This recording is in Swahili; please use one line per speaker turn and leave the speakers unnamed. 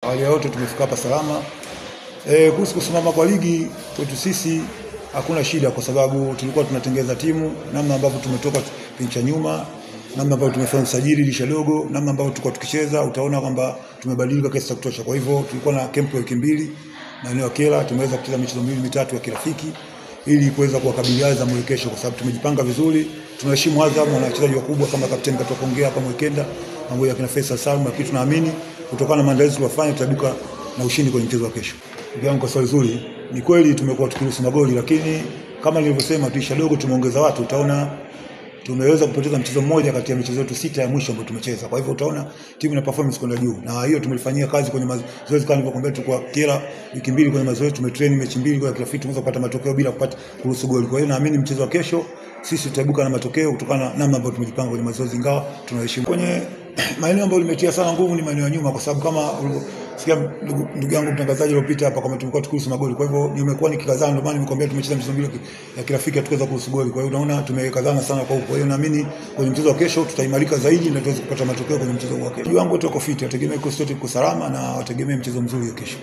Awali ya yote tumefika hapa salama. Kuhusu kusimama kwa ligi kwetu sisi hakuna shida, kwa sababu tulikuwa tunatengeza timu, namna ambavyo tumetoka pincha nyuma, namna ambavyo tumefanya usajili lisha dogo, namna ambavyo tulikuwa tukicheza, utaona kwamba tumebadilika kiasi cha kutosha. Kwa hivyo tulikuwa na camp wiki mbili na eneo Kela, tumeweza kucheza michezo miwili mitatu ya kirafiki ili kuweza kuwakabiliana za mwelekeo, kwa sababu tumejipanga vizuri. Tunaheshimu Azam na wachezaji wakubwa kama kapteni katoka kuongea hapa Mwekenda pamoja na Faisal Salum, lakini tunaamini kutokana na maandalizi tuliyofanya tutaibuka na ushindi kwenye mchezo wa kesho. Ndugu yangu, kwa swali zuri, ni kweli tumekuwa tukiruhusu magoli, lakini kama nilivyosema tuisha dogo tumeongeza watu. Utaona tumeweza kupoteza mchezo mmoja kati ya michezo yetu 6 ya mwisho ambayo tumecheza. Kwa hivyo utaona timu ina performance kwenda juu, na hiyo tumelifanyia kazi kwenye mazoezi. Kama nilivyokuambia, tulikuwa kila wiki mbili kwenye mazoezi, tumetrain mechi mbili kwa kirafiki, tumeweza kupata matokeo bila kupata kuruhusu goli. Kwa hiyo naamini mchezo wa kesho sisi tutaibuka na matokeo kutokana na namna ambayo tumejipanga kwenye mazoezi, ingawa tunaheshimu kwenye maeneo ambayo limetia sana nguvu ni maeneo ya nyuma, kwa sababu kama sikia ndugu yangu mtangazaji aliyopita hapa, kama tulikuwa tukuruhusu magoli. Kwa hivyo nimekuwa nikikazana, ndio maana nimekwambia tumecheza mchezo mbili ya kirafiki hatuweza kuruhusu goli. Kwa hiyo unaona tumekazana sana kwa huko. Kwa hiyo naamini kwenye mchezo wa kesho tutaimarika zaidi na tuweze kupata matokeo kwenye mchezo wa kesho. Ndugu yangu wote wako fit, wategemee kosi yote iko salama na wategemee mchezo mzuri wa kesho.